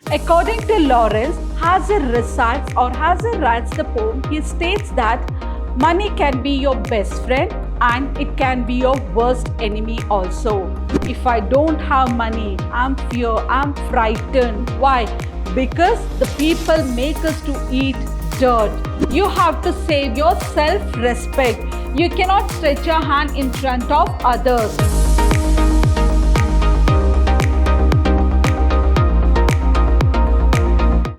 According to Lawrence, Hazar writes the poem, he states that money can be your best friend and it can be your worst enemy also. If I don't have money, I'm frightened. Why? Because the people make us to eat dirt. You have to save your self-respect. You cannot stretch your hand in front of others.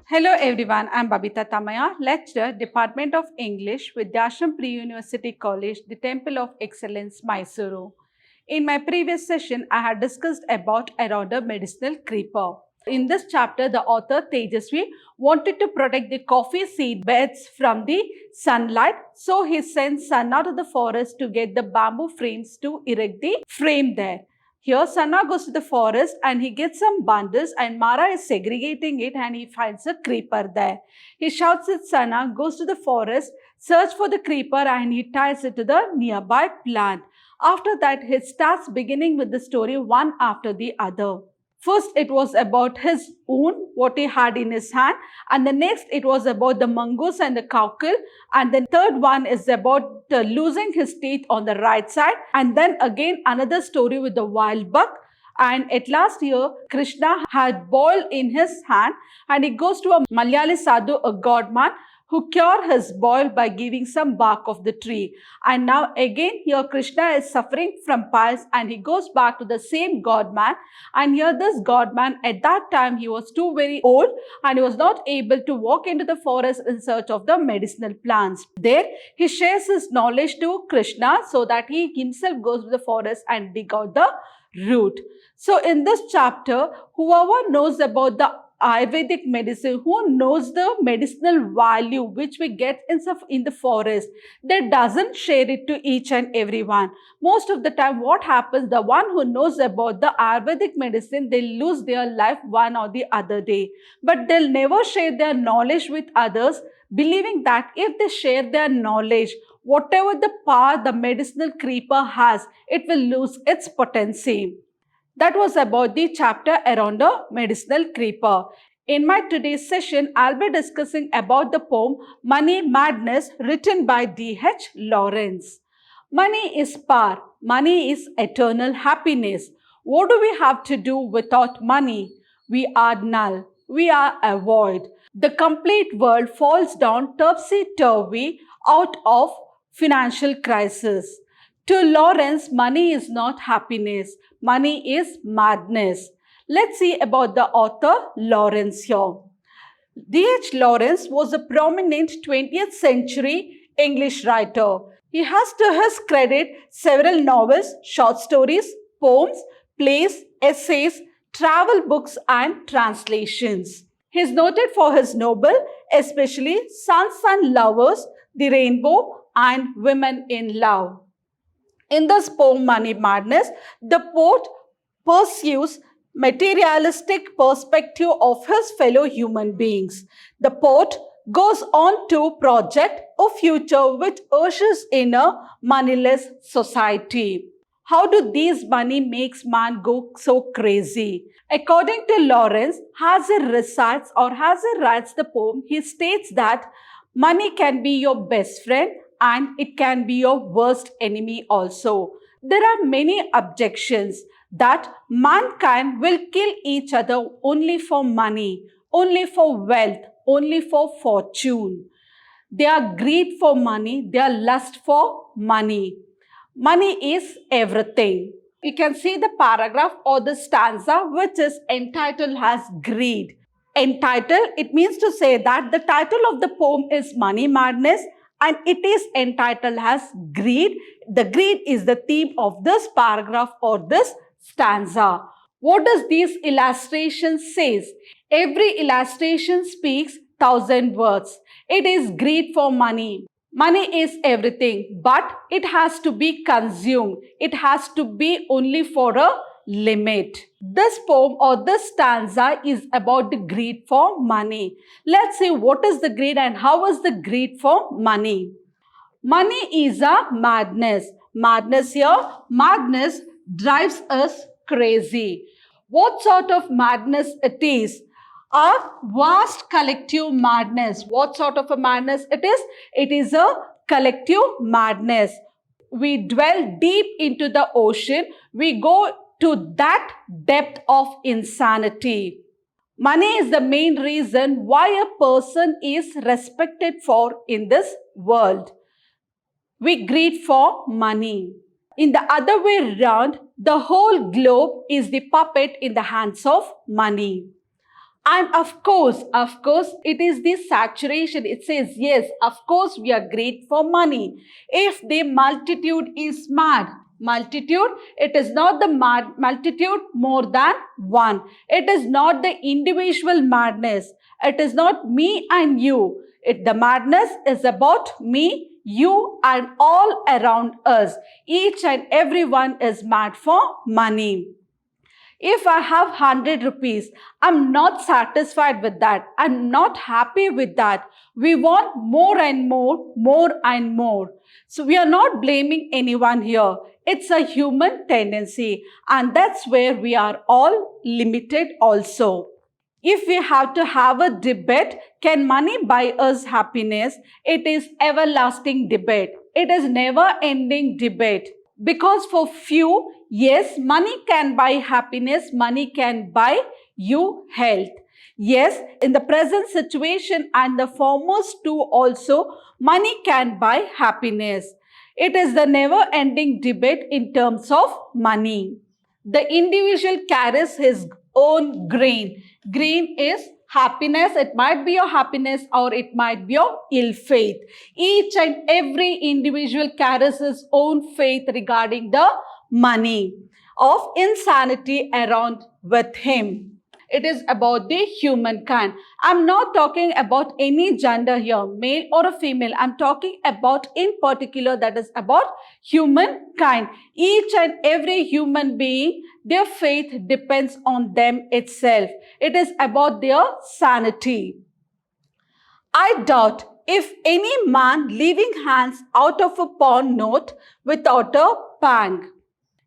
Hello everyone, I am Babita Tamaya, lecturer, Department of English, Vidyashram Pre-University College, the Temple of Excellence, Mysuru. In my previous session, I had discussed about Aroda medicinal creeper. In this chapter, the author Tejasvi wanted to protect the coffee seed beds from the sunlight, so he sent Sanna to the forest to get the bamboo frames to erect the frame there. Here, Sanna goes to the forest and he gets some bundles and Mara is segregating it and he finds a creeper there. He shouts at Sanna, goes to the forest, search for the creeper and he ties it to the nearby plant. After that, he starts beginning with the story one after the other. First, it was about his wound, what he had in his hand. And the next, it was about the mongoose and the cowkill. And the third one is about losing his teeth on the right side. And then again, another story with the wild buck. And at last here, Krishna had boil in his hand. And he goes to a Malayali sadhu, a god man, who cure his boil by giving some bark of the tree. And now again here Krishna is suffering from piles and he goes back to the same god man. And here this god man, at that time he was too very old and he was not able to walk into the forest in search of the medicinal plants. There he shares his knowledge to Krishna so that he himself goes to the forest and dig out the root. So in this chapter, whoever knows about the Ayurvedic medicine, who knows the medicinal value which we get in the forest, that doesn't share it to each and everyone. Most of the time what happens, the one who knows about the Ayurvedic medicine, they lose their life one or the other day. But they'll never share their knowledge with others, believing that if they share their knowledge, whatever the power the medicinal creeper has, it will lose its potency. That was about the chapter around the medicinal creeper. In my today's session, I'll be discussing about the poem Money Madness written by D.H. Lawrence. Money is power. Money is eternal happiness. What do we have to do without money? We are null. We are a void. The complete world falls down topsy-turvy out of financial crisis. To Lawrence, money is not happiness. Money is madness. Let's see about the author Lawrence here. D.H. Lawrence was a prominent 20th century English writer. He has to his credit several novels, short stories, poems, plays, essays, travel books and translations. He is noted for his novel, especially Sons and Lovers, The Rainbow and Women in Love. In this poem, Money Madness, the poet pursues materialistic perspective of his fellow human beings. The poet goes on to project a future which ushers in a moneyless society. How do these money makes man go so crazy? According to Lawrence, Hazar writes the poem, he states that money can be your best friend and it can be your worst enemy also. There are many objections that mankind will kill each other only for money, only for wealth, only for fortune. They are greed for money, they are lust for money. Money is everything. You can see the paragraph or the stanza which is entitled as Greed. Entitled, it means to say that the title of the poem is Money Madness and it is entitled as Greed. The greed is the theme of this paragraph or this stanza. What does these illustrations says? Every illustration speaks 1,000 words. It is greed for money. Money is everything, but it has to be consumed. It has to be only for a limit. This poem or this stanza is about the greed for money. Let's see what is the greed and how is the greed for money. Money is a madness. Madness here, madness drives us crazy. What sort of madness it is? A vast collective madness. What sort of a madness it is? It is a collective madness. We dwell deep into the ocean. We go to that depth of insanity. Money is the main reason why a person is respected for in this world. We greed for money. In the other way round, the whole globe is the puppet in the hands of money. And of course, it is the saturation. It says, yes, of course, we are great for money. If the multitude is mad, multitude, it is not the multitude more than one. It is not the individual madness. It is not me and you. The madness is about me, you, and all around us. Each and everyone is mad for money. If I have 100 rupees, I'm not satisfied with that. I'm not happy with that. We want more and more and more. So we are not blaming anyone here. It's a human tendency, and that's where we are all limited also. If we have to have a debate, can money buy us happiness? It is everlasting debate. It is never ending debate. Because for few, yes, money can buy happiness, money can buy you health. Yes, in the present situation and the foremost two also, money can buy happiness. It is the never-ending debate in terms of money. The individual carries his own grain. Grain is happiness. It might be your happiness or it might be your ill faith. Each and every individual carries his own faith regarding the money of insanity around with him. It is about the humankind. I'm not talking about any gender here, male or a female. I'm talking about in particular that is about humankind. Each and every human being, their faith depends on them itself. It is about their sanity. I doubt if any man leaving hands out of a pawn note without a pang.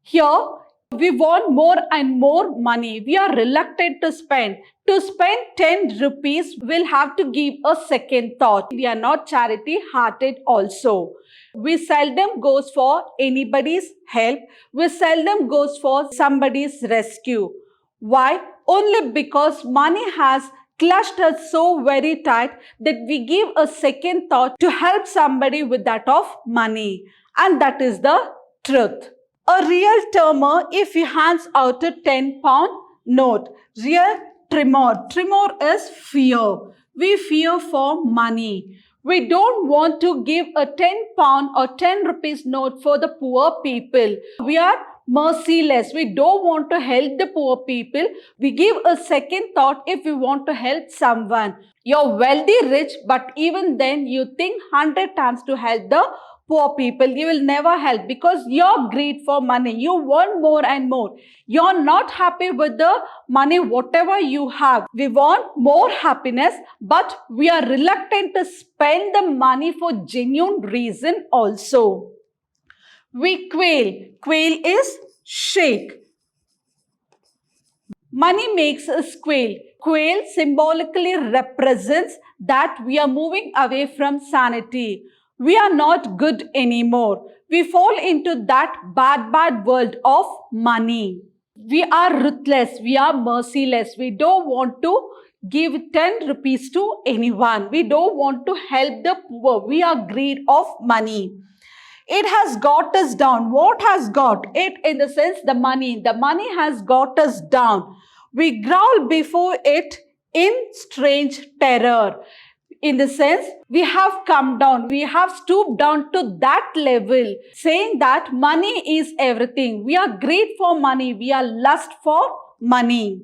Here, we want more and more money. We are reluctant to spend. To spend 10 rupees, we'll have to give a second thought. We are not charity-hearted also. We seldom goes for anybody's help. We seldom goes for somebody's rescue. Why? Only because money has clutched us so very tight that we give a second thought to help somebody with that of money. And that is the truth. A real termer, if he hands out a 10-pound note, real tremor. Tremor is fear. We fear for money. We don't want to give a 10-pound or 10 rupees note for the poor people. We are merciless. We don't want to help the poor people. We give a second thought if we want to help someone. You're wealthy, rich, but even then you think 100 times to help the poor people. You will never help because you're greed for money. You want more and more. You're not happy with the money, whatever you have. We want more happiness, but we are reluctant to spend the money for genuine reason also. We quail. Quail is shake. Money makes us quail. Quail symbolically represents that we are moving away from sanity. We are not good anymore. We fall into that bad world of money. We are ruthless. We are merciless. We don't want to give 10 rupees to anyone. We don't want to help the poor. We are greed of money. It has got us down. What has got it? In the sense, the money. The money has got us down. We growl before it in strange terror. In the sense, we have come down, we have stooped down to that level, saying that money is everything. We are greed for money, we are lust for money.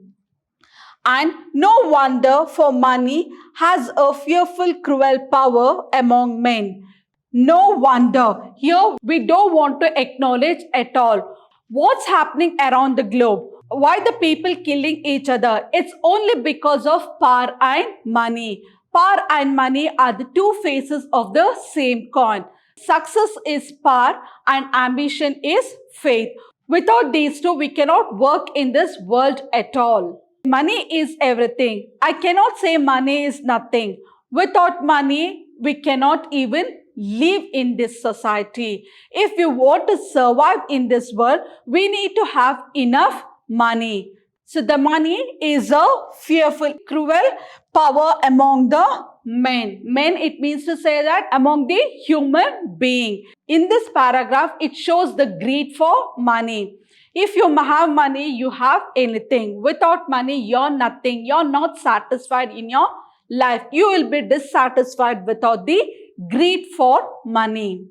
And no wonder, for money has a fearful, cruel power among men. No wonder. Here we don't want to acknowledge at all. What's happening around the globe? Why the people killing each other? It's only because of power and money. Power and money are the two faces of the same coin. Success is power and ambition is faith. Without these two, we cannot work in this world at all. Money is everything. I cannot say money is nothing. Without money, we cannot even live in this society. If we want to survive in this world, we need to have enough money. So the money is a fearful, cruel power among the men. Men, it means to say that among the human being. In this paragraph, it shows the greed for money. If you have money, you have anything. Without money, you're nothing. You're not satisfied in your life. You will be dissatisfied without the greed for money.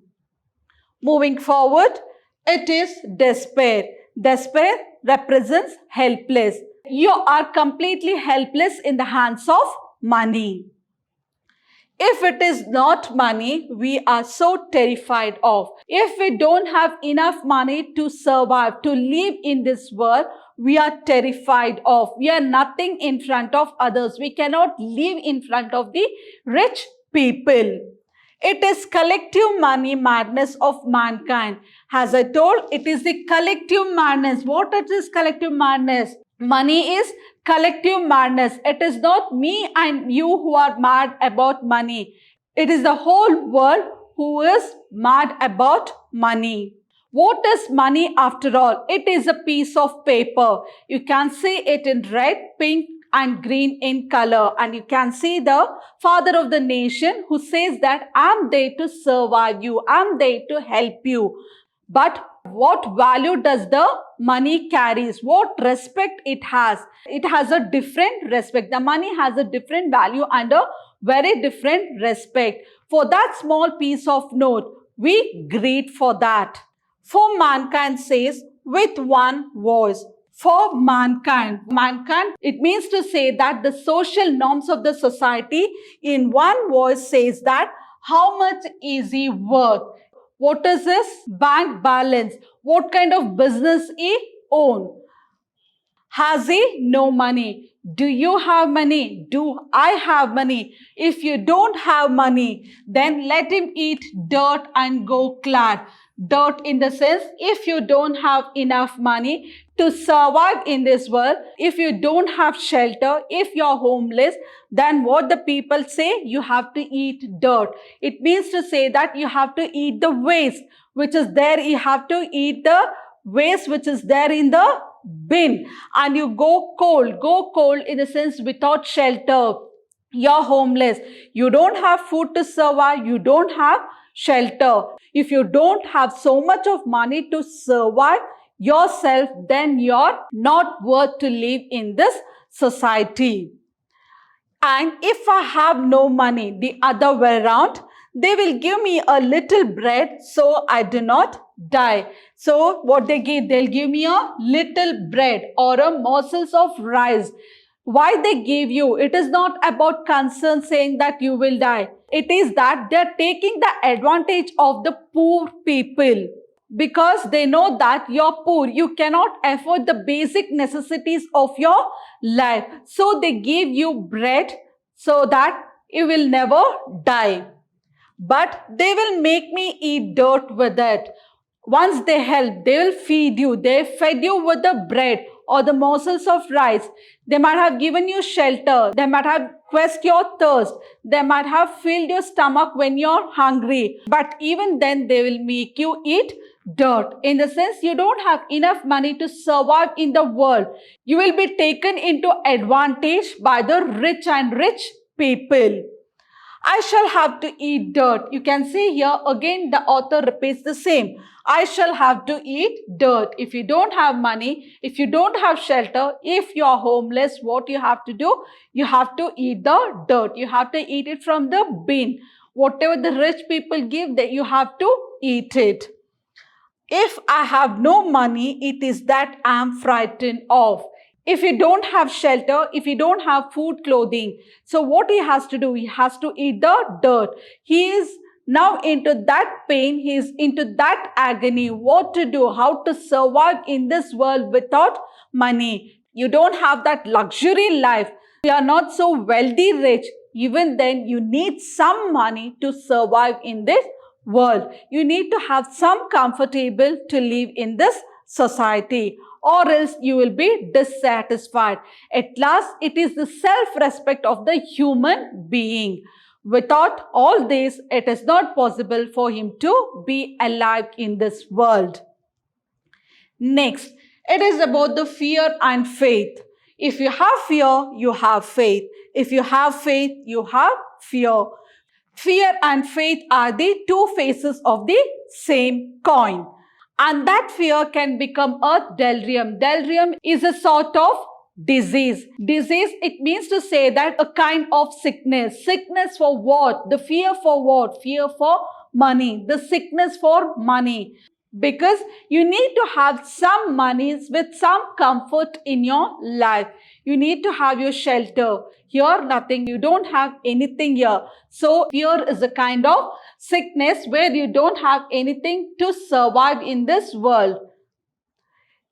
Moving forward, it is despair. Despair represents helpless. You are completely helpless in the hands of money. If it is not money, we are so terrified of. If we don't have enough money to survive, to live in this world, we are terrified of. We are nothing in front of others. We cannot live in front of the rich people. It is collective money madness of mankind. As I told, it is the collective madness. What is collective madness? Money is collective madness. It is not me and you who are mad about money. It is the whole world who is mad about money. What is money after all? It is a piece of paper. You can see it in red, pink and green in color. And you can see the father of the nation who says that I'm there to survive you. I'm there to help you. But what value does the money carries? What respect it has? It has a different respect. The money has a different value and a very different respect. For that small piece of note, we greed for that. For mankind says with one voice. For mankind. Mankind, it means to say that the social norms of the society in one voice says that how much is he worth? What is his bank balance? What kind of business he own? Has he no money? Do you have money? Do I have money? If you don't have money, then let him eat dirt and go clad. Dirt in the sense, if you don't have enough money to survive in this world, if you don't have shelter, if you're homeless, then what the people say, you have to eat dirt. It means to say that you have to eat the waste which is there. You have to eat the waste which is there in the bin, and you go cold in the sense without shelter. You're homeless. You don't have food to survive. You don't have shelter. If you don't have so much of money to survive yourself, then you're not worth to live in this society. And if I have no money, the other way around, they will give me a little bread so I do not die. So what they give? They'll give me a little bread or a morsels of rice. Why they give you? It is not about concern saying that you will die. It is that they're taking the advantage of the poor people. Because they know that you're poor, you cannot afford the basic necessities of your life. So they give you bread so that you will never die. But they will make me eat dirt with it. Once they help, they will feed you. They fed you with the bread or the morsels of rice. They might have given you shelter. They might have quenched your thirst. They might have filled your stomach when you're hungry. But even then, they will make you eat dirt. In the sense, you don't have enough money to survive in the world. You will be taken into advantage by the rich and rich people. I shall have to eat dirt. You can see here again the author repeats the same. I shall have to eat dirt. If you don't have money, if you don't have shelter, if you are homeless, what you have to do? You have to eat the dirt. You have to eat it from the bin. Whatever the rich people give, that you have to eat it. If I have no money, it is that I am frightened of. If you don't have shelter, if you don't have food, clothing, so what he has to do? He has to eat the dirt. He is now into that pain. He is into that agony. What to do? How to survive in this world without money? You don't have that luxury life. You are not so wealthy, rich. Even then, you need some money to survive in this world. You need to have some comfortable to live in this society. or else you will be dissatisfied. At last, it is the self-respect of the human being. Without all this, it is not possible for him to be alive in this world. Next, it is about the fear and faith. If you have fear, you have faith. If you have faith, you have fear. Fear and faith are the two faces of the same coin. And that fear can become a delirium. Delirium is a sort of disease. Disease, it means to say that a kind of sickness. Sickness for what? The fear for what? Fear for money. The sickness for money. Because you need to have some monies with some comfort in your life. You need to have your shelter. Here, nothing. You don't have anything here. So, fear is a kind of sickness where you don't have anything to survive in this world.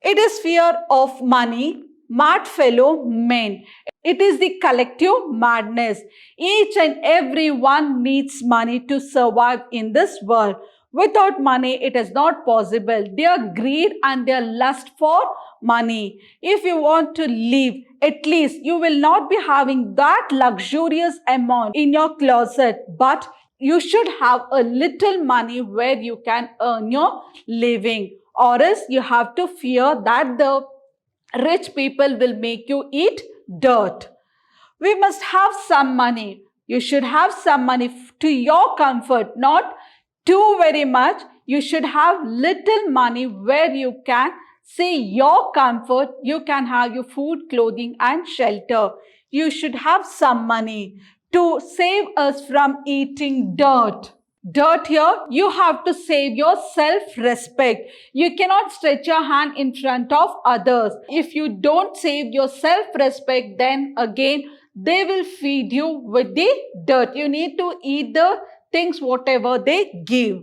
It is fear of money, mad fellow men. It is the collective madness. Each and every one needs money to survive in this world. Without money, it is not possible. Their greed and their lust for money. If you want to live, at least you will not be having that luxurious amount in your closet, but you should have a little money where you can earn your living. Or else you have to fear that the rich people will make you eat dirt. We must have some money. You should have some money to your comfort, not too very much. You should have little money where you can see your comfort. You can have your food, clothing and shelter. You should have some money to save us from eating dirt. Dirt here, you have to save your self-respect. You cannot stretch your hand in front of others. If you don't save your self-respect, then again, they will feed you with the dirt. You need to eat the things whatever they give.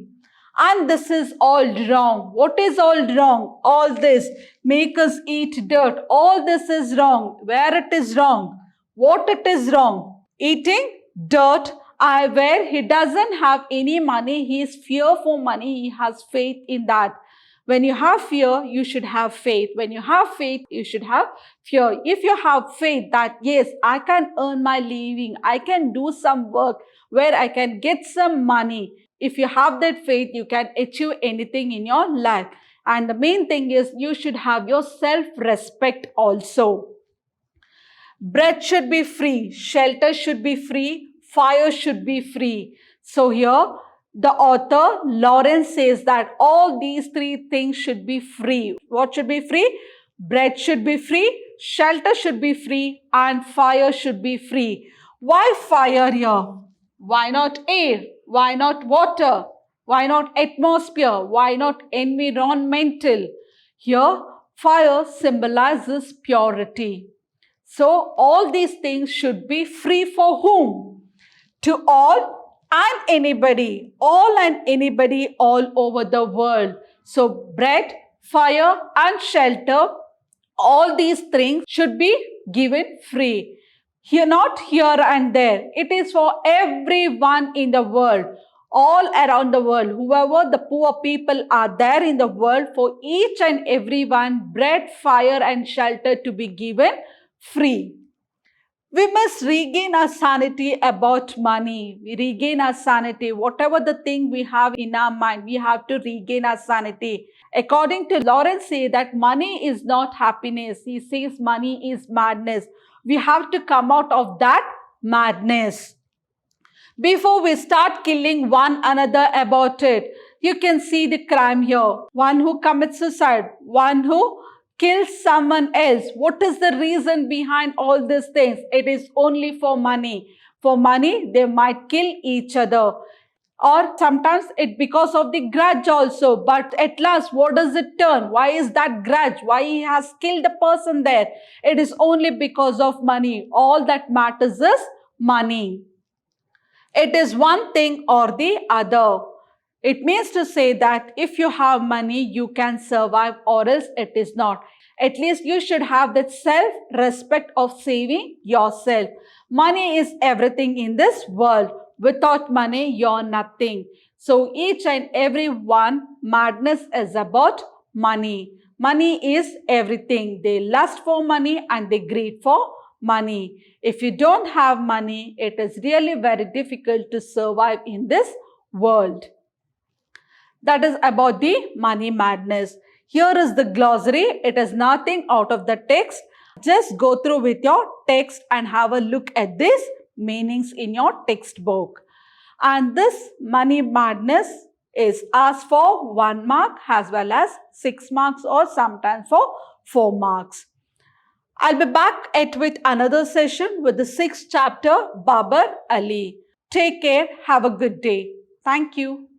And this is all wrong. What is all wrong? All this make us eat dirt. All this is wrong. Where it is wrong? What it is wrong? Eating dirt. Where he doesn't have any money, he is fear for money, he has faith in that. When you have fear, you should have faith. When you have faith, you should have fear. If you have faith that, yes, I can earn my living, I can do some work where I can get some money. If you have that faith, you can achieve anything in your life. And the main thing is you should have your self-respect also. Bread should be free, shelter should be free, fire should be free. So here, the author Lawrence says that all these three things should be free. What should be free? Bread should be free, shelter should be free, and fire should be free. Why fire here? Why not air? Why not water? Why not atmosphere? Why not environmental? Here, fire symbolizes purity. So, all these things should be free for whom? To all and anybody, all and anybody all over the world. So, bread, fire and shelter, all these things should be given free. Here, not here and there. It is for everyone in the world, all around the world. Whoever the poor people are there in the world, for each and everyone, bread, fire and shelter to be given free. We must regain our sanity about money. We regain our sanity. Whatever the thing we have in our mind, we have to regain our sanity. According to Lawrence, say that money is not happiness. He says money is madness. We have to come out of that madness. Before we start killing one another about it, you can see the crime here. One who commits suicide, one who kills someone else. What is the reason behind all these things? It is only for money. For money, they might kill each other. Or sometimes it because of the grudge also. But at last, what does it turn? Why is that grudge? Why he has killed the person there? It is only because of money. All that matters is money. It is one thing or the other. It means to say that if you have money, you can survive, or else it is not. At least you should have that self-respect of saving yourself. Money is everything in this world. Without money, you're nothing. So each and every one, madness is about money. Money is everything. They lust for money and they greed for money. If you don't have money, it is really very difficult to survive in this world. That is about the money madness. Here is the glossary. It is nothing out of the text. Just go through with your text and have a look at these meanings in your textbook. And this money madness is asked for 1 mark as well as 6 marks or sometimes for 4 marks. I'll be back with another session with the 6th chapter, Babar Ali. Take care. Have a good day. Thank you.